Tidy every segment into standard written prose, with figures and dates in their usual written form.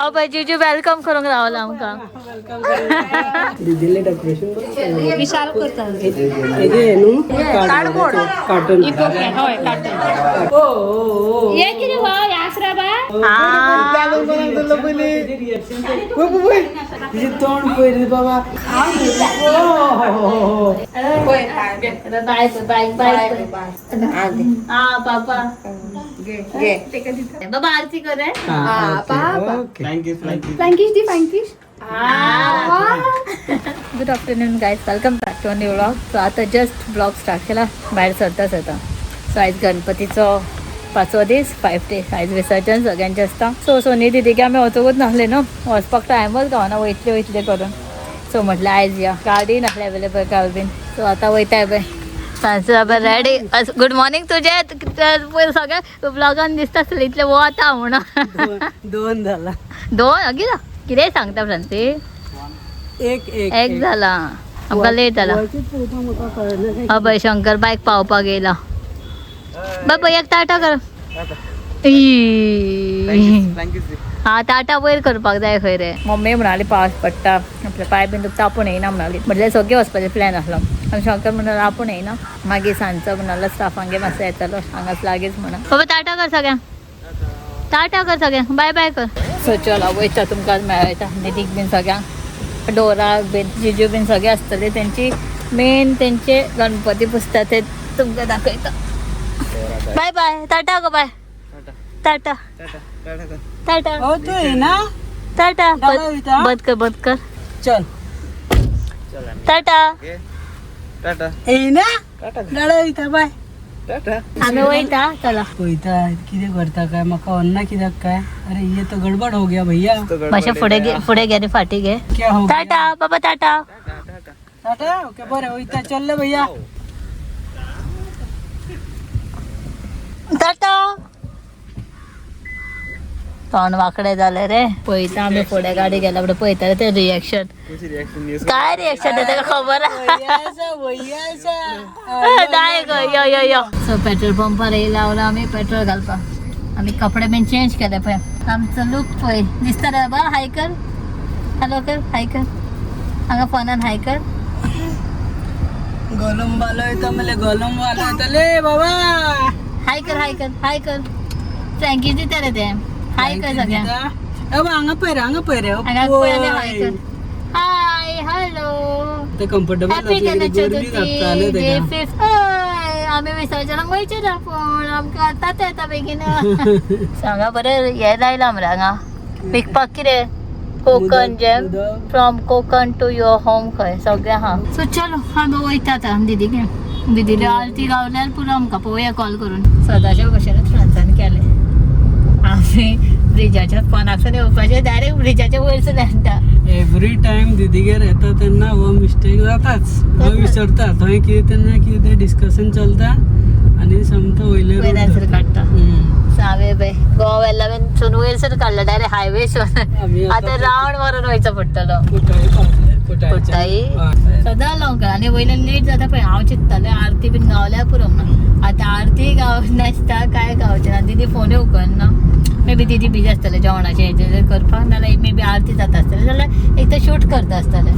हो बाई जीजू वेलकम करूंक रावला आमकां दिले डेकोरेशन विशाल करता हेगे न्हू कार्डबोर्ड कार्टून होय कार्टून ये किरे हो यासरा बा तिचे तोंड पहिले बाबा हाँ पापा बाबा आरती कर रहे good afternoon guys welcome back to new vlog. So आता जस्ट ब्लॉग स्टार्ट केला बाहेर सरताच आता. सो आयज गणपतीचो 5वो दीस 5 डे आयज विसर्जन सगळ्यांचे आसता. सो सोनी दिदीक आमी वचोकूच नासले न्हू वचपाक टायमच गावना वयतले करून. सो म्हटलें आयज या गाडी नासले अवेलेबल काय बीन. सो आता वयताय पळय सांजचे रेडी. गुड मॉर्निंग तुझे सगळ्या ब्लॉगान दिसता आसतलें इतले वो आता म्हणून दोन झाला 2 अगिला कितें सांगता फ्रांसी एक झाला आमकां लेट जाला. अभय शंकर बायक पावपाक येयला. बाबा एक टाटा कर. हा टाटा वयर करपाक जाय खंय रे. मम्मी म्हणाली पावस पडटा आपले पांय बीन दुखता आपूण येयना म्हणाली. म्हटल्यार सगळे वचपाचें प्लॅन आसलो आनी शंकर म्हणालो आपूण येयना मागीर सांजचो म्हणालो स्टाफांगे मातसो येतलो हांगाच लागींच म्हणून. बाबा टाटा कर सगळ्यांक टाटा कर सगळ्यांक बाय बाय कर. सो चला वयता तुमकां मेळटा निधीक बीन सगळ्यांक डोराक बीन जिजू बीन सगळे आसतले त्यांची मेन त्यांचे गणपती पुजता ते तुमकां दाखयता. बाय बाय टाटा गो बाय टाटा टाटा हो तू आहे ना टाटा बंद कर चल टाटा टाटा ए ना टाटा वयता बाय टाटा आम्ही वयता चला. वयता कितें करता काय म्हाका अन्ना कित्याक काय अरे ये तो गडबड हो गया भैया. मातशें फुडें घे रे फाटी घे. क्या हो टाटा बाबा टाटा टाटा ओके बरें वयता चल्ले भैया. टाटा तोंड वाकडे जाले रे. पळयता आमी फुडें गाडी गेल्या फुडें पळयता ते रिएक्शन काय रिएक्शन तेका खबर नाही गो यो यो यो. सो पेट्रोल पंपार येयला लावला आमी पेट्रोल घालपाक. आमी कपडे बीन चेंज केले पळय आमचो लूक पळय दिसता रे बाबा. हाय कर हॅलो कर हाय कर हांगा फोनान हाय कर. गोलम वालो येता मले गोलम वालो येतले बाबा. हाय कर हाय कर हाय कर. फ्रँकी दिता रे ते हाय कर सगळ्यांक. हांगा पयर हांगा पळय हाय कर. हाय हॅलो ते comfortable happy Ganesh Chaturthi day 5. आम्ही विसर्जनाक वयचे ना पूण आमकां आतांच येता बेगीन. सांगा बरें हे लायला मरे हांगा विकपाक कितें Konkan gem from Konkan to your home खंय सगळें आहा. सो चलो आमी वयता आतां दिदीले आरती गावल्यार पुरो आमकां पळोवया कॉल करून. सदांच्या भशेनच फ्रांसान केलें आमी ब्रिजाच्या फोनाकसून येवपाचें डायरेक्ट ब्रिजाच्या वयरसून येता. एवरी टाइम दिदीगेर येता तेन्ना हो मिस्टेक जाताच. हो विसरता थंय कितें तेन्ना कितें डिस्कशन चलता आनी समतो वयल्यान काडटा. Save bye Goa Velha bin वयरसून काडला डायरेक्ट हायवेसून. आतां रावंड मारून वयचो पडटलो कुठाई सदां लावंक. आनी वयल्यान लेट जाता पळय हांव चिंततालें आरती बीन गावल्यार पुरो म्हणून. आतां आरती नासता काय गावचें ना. दिदी फोनूय उखलना. मे बी दिदी बिजी आसतलें जेवणाचें हेजेर करपाक नाल्यार मे बी आरती जाता आसतलें जाल्यार एक तर शूट करता आसतलें.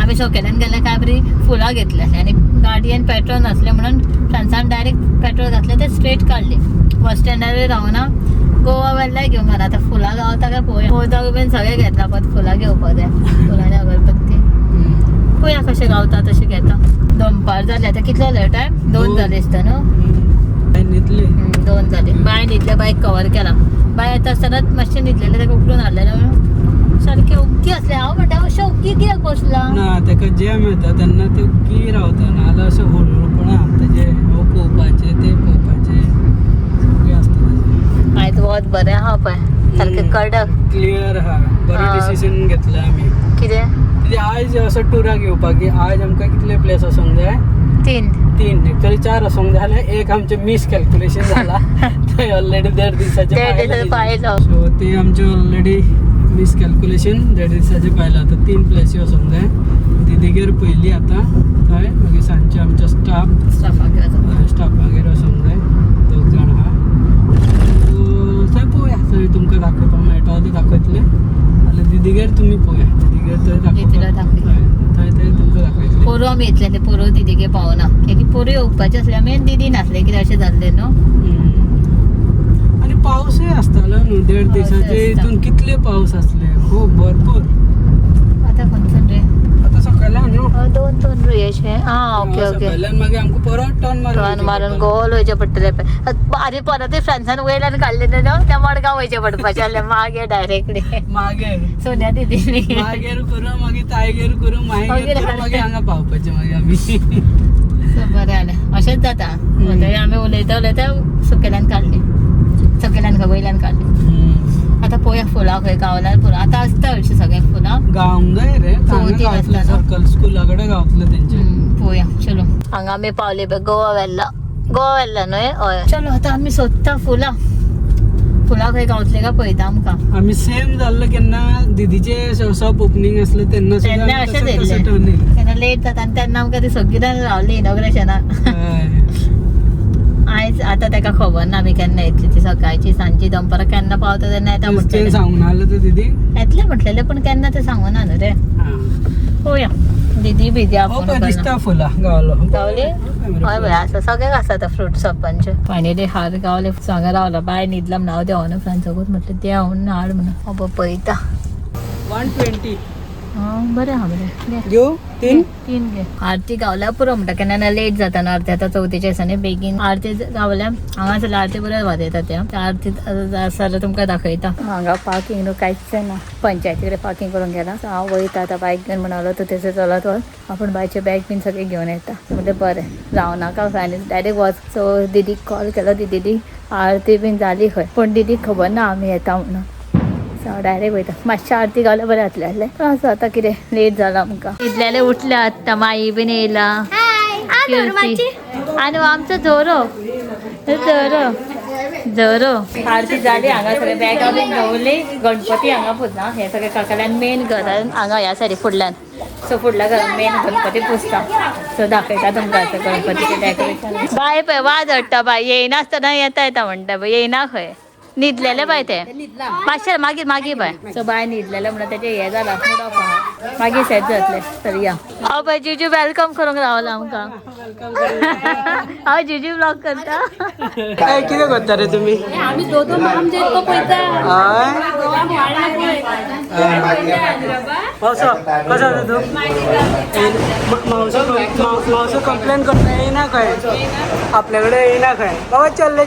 आमी सकेल्यान गेले काय बरी फुलां घेतली आनी गाडयेन पेट्रोल नासलें म्हणून फ्रांसान डायरेक्ट पेट्रोल घातलें ते स्ट्रेट काडले. बस स्टँडार रावना गोवा वेल्ल्यार घेवंक घाला. आतां फुलां गावता काय पळोवया. मोदक बीन सगळें घेतला पण फुलां घेवपाक जाय फुलांनी अगरबत्ती पळोवया कशें गावता तशें घेता. दनपार जाले आतां कितलो जालो टायम 2 जाले दिसता न्हू. 2 जाले. बाय न्हिदले बायक कवर केला. बाय येता आसतनाच मातशें न्हिदलेलें तेका उखलून हाडलेलें सारकें उक्की असलें. हांव म्हणटा अशें उक्की कित्याक बसला ना तेका जॅम येता तेन्ना ते उक्की रावता नाल्यार अशें हळूहळूपणा तेजे हो पळोवपाचें ते पळोवपाचें सगळें आसता. आयज वत बरें आहा पळय सारकें कडक क्लियर आहा. बरें डिसिजन घेतलें आमी. कितें आयज असो टुराक येवपाक आयज आमकां कितले प्लेस वचोंक जाय 3 एक्चुअली 4 वचोंक जाय जाल्यार एक आमचें मिस कॅल्क्युलेशन जाला. ते ऑलरेडी 1.5 दिसाचें पायलो. सो ते आमचें ऑलरेडी मिस कॅल्क्युलेशन 1.5 दिसाचें पायलां. आतां 3 प्लेसी वचोंक जाय. दिदीगेर पयलीं आतां थंय मागीर सांजचे आमच्या स्टाफागेर वचोंक जाय. 2 जाण आहा. थंय पळोवया थंय तुमकां दाखोवपाक मेळटा ते दाखयतले. दिदीगेर तुम्ही पोया दिदीगेर दिदीला दाखय. थंय तुमकां दाखयतलें. पोरू आमी येतले ते पोरू दिदीगे पावना कित्याक पोरू येवपाचे असले आमी दिदी नासले कितें अशें जाल्लें न्हू. आणि पावसूय आसतालो न्हू 1.5 दिसाचे हितून कितले पावस असले खूप भरपूर. आतां खंयसून रे आता सकाळल्यान न्हू 2 रुयेशे. Okay okay. सकाळल्यान मागीर आमकां परत टर्न टर्न मारून गोल वयचे पडटले पळय. आनी परत फ्रेंड्सान वयल्यान काडलेले न्हू त्या मडगांव वयचे पडपाचे आसले मागे डायरेक्टली मागेर सोन्या दिदीनी मागेर करून मागीर तायगेर करून मागीर मागीर हांगा पावपाचे मागीर आमी. सो बरें जालें अशेंच जाता. आमी उलयता उलयता सकयल्यान काडली सकयल्यान वयल्यान काडली. आता पोया फुलां खंय गावल्यार पुरो आतां आसता हरशीं सगळ्यांक फुलां गावंक जाय रे चवथीक आसता न्हू. सर्कल स्कुला कडेन गावतले तेंचे. पोया चलो हांगा आमी पावले पळय गोवा वेल्ला न्हय. हय चलो आतां आमी सोदता फुलां खंय गावतले काय पळयता आमकां. आमी सेम जाल्लो केन्ना दिदीचे शॉप ओपनिंग आसलें तेन्ना तेन्ना अशेंच येयल्ले तेन्ना लेट जाता आनी तेन्ना आमकां ती सगळीं जाण रावली इनॉग्रेशनाक. आयज आतां ताका खबर ना आमी केन्ना येतली ती सकाळची सांजची दनपारां केन्ना पावता तेन्ना येता म्हटलें. सांगून आलं तर दिदी येतले म्हटलेले पण केन्ना ते सांगूना न्हू रे. पळोवया दिदी बिजी आपूण दिसता फुलां गावलो गावली. हय भय आसा सगळ्याक आसा आतां फ्रूट शॉपांचे. फायनली हार गावले सांगा रावला बाय न्हिदला म्हणून हांव देंवना फ्रेंड्साकूच म्हटलें ते हांव हाड म्हणून अब पळयता. 120 बरें आहा बरें घेऊ 3 घे. आरती गावल्या पुरो म्हणटा केन्ना लेट जाता न्हू आरती. आतां चवथीच्या दिसांनी बेगीन आरती गावल्या हांगासरल्या आरती बऱ्यो वाजयता त्या आरती जाल्यार तुमकां दाखयता. हांगा पार्किंग न्हू कांयच ना पंचायती कडेन पार्किंग करून गेला. हांव वयता आतां बायक घेवन म्हणालो तूं तेचो चलत वच आपूण बायचे बॅग बीन सगळें घेवन येता म्हणजे बरें जावनाका आनी डायरेक्ट वच. सो दिदीक कॉल केलो दिदी आरती बीन जाली खंय पण दिदीक खबर ना आमी येता म्हणून. डायरेक्ट वयता मातशें आरती गावल्यार बरें जातलें आसलें पण असो आतां कितें लेट जाला आमकां. इतलेले उठल्या आतां माई बीन येयला आनी आमचो झोरो आरती जाली. हांगा सगळे बॅगां बीन दवरली. गणपती हांगा पुजना हे सगळे काकाल्यान मेन घरान हांगा ह्या सायडी फुडल्यान. सो फुडल्या घरान मेन गणपती पुजता. सो दाखयता तुमकां आतां गणपतीचें डेकोरेशन. बाय पळय वाज हाडटा बाय येयनासतना येता म्हणटा बाय येयना खंय न्हिदलेले बाय ते मातशें मागीर बाय. सो बाय न्हिदलेले म्हणून तेजें हें जालां मूड ऑफ आहा मागीर सेट जातलें. तर या हांव बाय जिजू वेलकम करूंक रावला आमकां. हांव जिजू ब्लॉग करता. काय कितें करता रे तुमी. आमी दोन आमचे इतको पळयता. मावसो कसो आसा तूं. मावसो कंप्लेन करता येयना खंय आपल्या कडेन येयना खंय बाबा चल्ले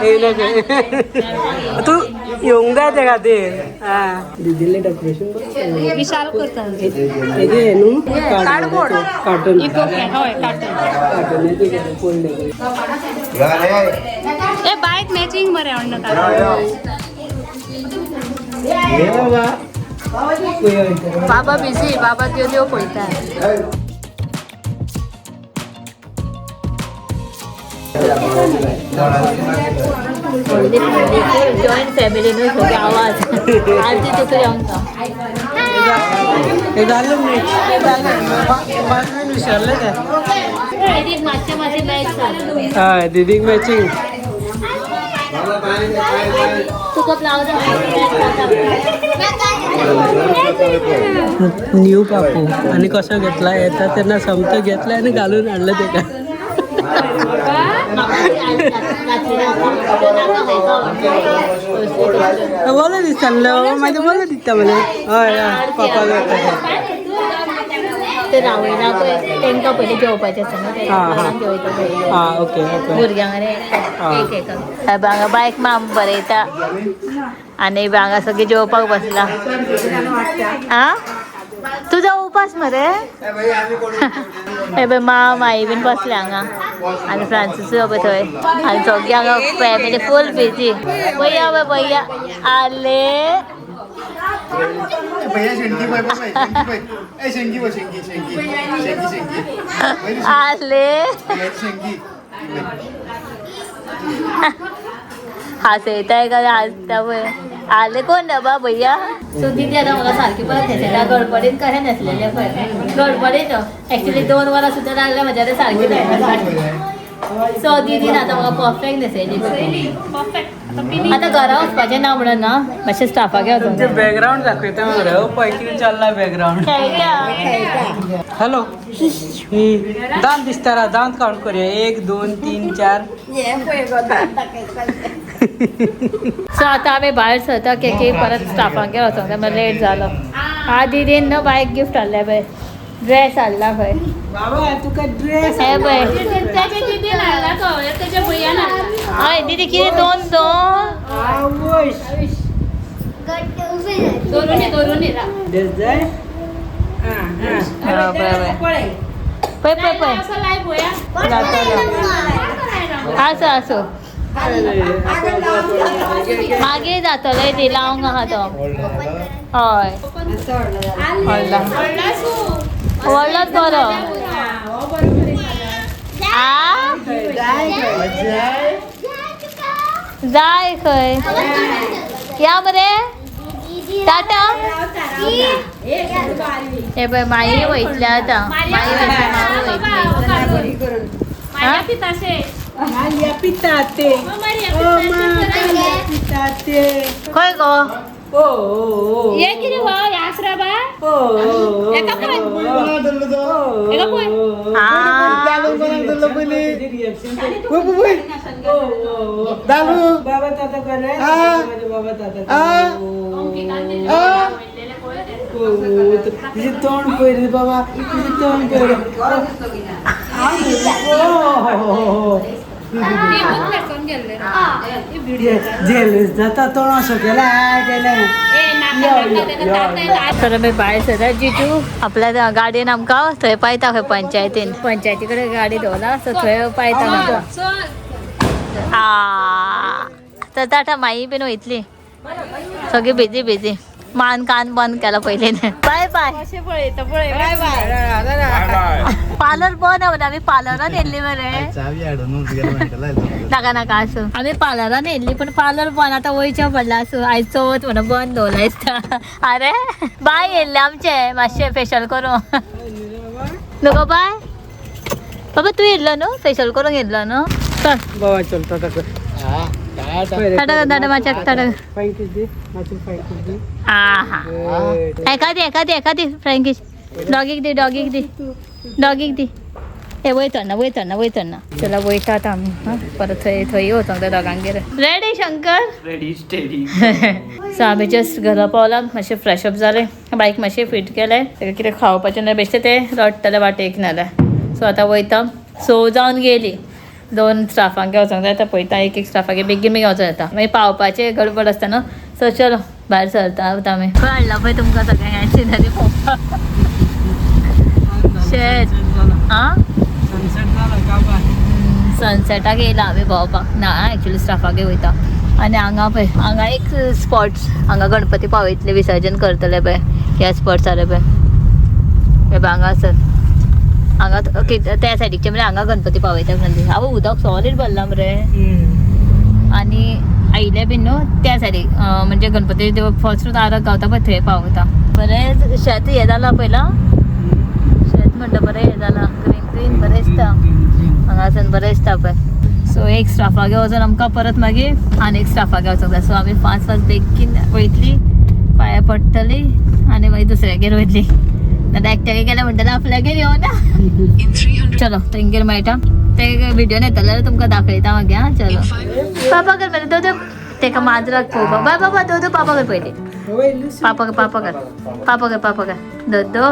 येयले खंय तूं येवंक जाय ते खातीर. दिदीले डेकोरेशन विशाल करता हेजे न्हू कार्डबोर्ड कार्टून ए बायक मॅचिंग बरें हाडना बाबा बिझी बाबा त्यो पळयता. जॉईंट फॅमिली न्हू सगळे आवाज आरती तितून आमकां हे जालें विसरले ते दीदीक मातशें मॅच हय दीदीक मॅचिंग. तुका ब्लाउज न्यू पापू आनी कसो घेतला येता तेन्ना समतो घेतला आनी घालून हाडलं तेका. बरो दिसतालो मागीर बरो दिसता मरे. हय हय पापा ते रावयना पळय तेंकां पयलीं जेवपाचें आसता न्हू हां ओके भुरग्यांक एक हांगा बायक माम बरयता आनी हांगा सगळीं जेवपाक बसला. आं तुजो उपास मरे. हे पळय माई बीन बसले हांगा आनी फ्रांसीस पळय थंय आनी सगळीं हांगा फॅमिली फूल बिजी. भैया आले आले हसयताय का हसता पळय आले कोण डबा भैया. सो दिदी आतां म्हाका सारकी परत न्हेसयता गडबडीन कशें न्हेसलेलें पळय गडबडीन एक्चुली 2 वरां सुद्दां लागल्या म्हज्या सारकी जायना. सो दिदीन आतां म्हाका परफेक्ट न्हेसयली परफेक्ट आता घरा वचपाचें ना म्हणून ना मातशें स्टाफाक तुमचे बॅकग्राऊंड दाखवता मरे हो पैकी चालला बॅकग्राऊंड हॅलो दांत दिसता दांत काउंट करूया 1 2 3 4 सो आता आम्ही भायर सरता केक परत स्टाफांक वचोंक जाय लेट जालो हा दिदीन न्हू बायक गिफ्ट हाडले पळय ड्रेस हाडला खंय बाबा तुका ड्रेस हे पळय हय दीदी कितें दोन आवश ड्रेस जाय पळय आसो आसो मागीर जातलो ती लावंक आहा तो हय व्हडलोच बरो जाय खंय या मरे टाटा हे पळय माई वयतले आतां पिताते खंय गो ये किती हो यासराबा बाबा ताता करे बाबा ताता तुझे तोंड पहिले बाबा तुझे तोंड पहिले जेलस जाता तोंड असं केला तर मी भायर सर जिजू आपल्या गाडयेन आमकां थंय पायता खंय पंचायती कडेन गाडी दवरला सो थंय पायता आमकां तर टाटा माई बीन वयतली सगळी बिजी मान कान बंद केला पहिले बाय बाय पार्लर बंद आम्ही पार्लरान येयल्ली मरे नाका नाका असो आम्ही पार्लरान येयल्ली पण पार्लर बंद आता वयचें पडला असो आयज चवथ म्हणून बंद दवरला दिसता अरे बाय येयल्ले आमचे मातशें फेशियल करूं नको बाय बाबा तू येयल्लो न्हू फेशियल करूंक येयल्लो न्हू चल बाबा चलता ताका टाटा मातशें टाटा एखादी फ्रँकीश डॉगीक दी हे वयतना चला वयतात आमी परत थंय वचोंक जाय दोगांगेर ready Shankar ready steady so आमी जस्ट घरा पावला मातशें फ्रेश अप जालें बायक मातशें फिट केलें ताका कितें खावपाचें ना बेश्टें तें रडटलें वाटेक नाल्यार सो आतां वयता सो जावन गेली 2 स्टाफांक वचोंक जाय आतां पळयता एक स्टाफाक बेगीन वचों येता मागीर पावपाचें गडबड आसता न्हू सो चलो भायर सरता आमी खंय हाडला पळय तुमकां सगळ्यांक सिनरी पळोवपाक शेत सनसेटाक येयला आमी भोंवपाक ना एक्चुली स्टाफाक वयता आनी हांगा पळय हांगा एक स्पॉट्स हांगा गणपती पावयतले विसर्जन करतले पळय ह्या स्पॉट्स जाले पळय हे पळय हांगा आसत हांगा त्या सायडीकचे म्हणजे हांगा गणपती पावयता हांव उदक सॉलीड भरला मरे आनी आयले बीन न्हू त्या सायडीक म्हणजे गणपती फर्स्ट आरग गावता पळय थंय पावता बरें शेत हें जाला पयला शेत म्हणटा बरें हें जाला ग्रीन बरें दिसता हांगासन बरें दिसता पळय सो एक स्टाफागे वचून आमकां परत मागीर आनी एक स्टाफागे वचूंक जाय सो आमी फास्ट बेगीन वयतली पांयां पडटली आनी मागीर दुसऱ्यागेर वयतली आता एकट्यागे गेल्या म्हणटाले आपल्यागेर येवं ना चलो तेंगेर मेळटा ते व्हिडिओन येतले जाल्यार तुमकां दाखयता मागीर हां चलो पापा कर पयलीं दोदो तेका माजराक पळोवपाक बाय बाबा दोदो पापा कर पयलीं पापा कर दोदो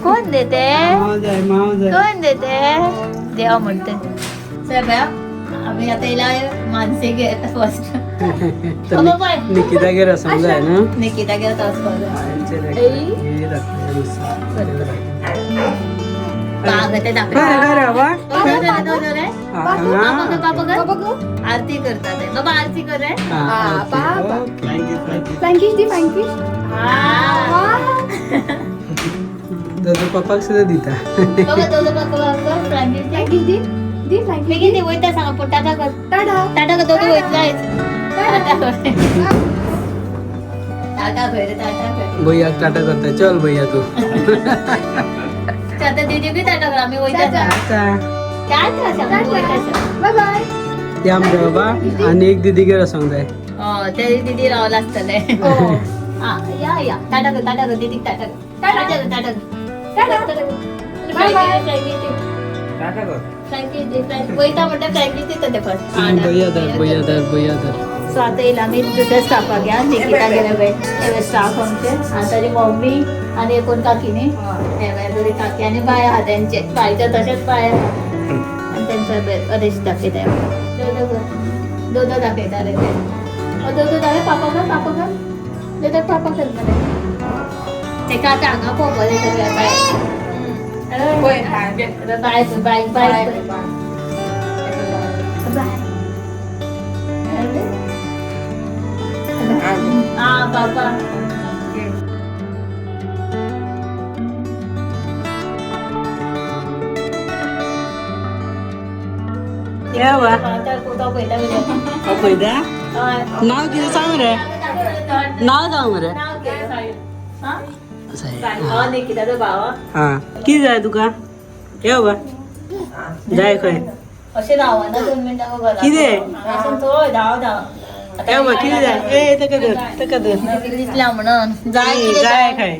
कोण देते देवा म्हणते सगळ्या आम्ही आता येयला मानसी फर्स्ट निकितागेर वचोंक जाय न्हू निकितागेर वचपाक आरती करतात बाबा आरती कर रे दोदो पप्पाक सुद्धा दिता वयता सांगा पण टाटा कर टाटा कर दोघं वयतलायच टाटा खंय रे टाटा खंय भैयाक टाटा करता चल भैया तू आता दीदी बी टाटा कर आम्ही वयता टाटा टाटा बाय बाय ते आमचे बाबा आणि एक दिदीगेर असंक जाय ते दीदी रावला असतले या टाटा कर टाटा कर दीदी टाटा कर टाटा कर टाटा वयता म्हणटा फ्रँकी ते फर्स्ट सो आता येईल आम्ही दुसऱ्या स्टाफाक घ्या निकिता गेले हे स्टाफ आमचे आणि ताजी मम्मी आणि कोण काकीने हे काकी आणि बाय आहा त्यांचे बायच्या तशाच बाय आणि त्यांचा अरेंज दाखवत आहे दोन दाखवता रे ते दोन दाखव पापा कर देतात पापा कर मध्ये ते काका हांगा पळोवपाक सगळ्या बाय बाय बाय बाय पापा या बा तो पहिला पळयता नाव कितें सांग रे नाव सांग रे निकिताचो भाव हा कितें जाय तुका या बा जाय खंय अशें रावना 2 मिनटां कितें थंय धांव या बा कितें जाय ए ताका धर दिसला म्हणून जाय खंय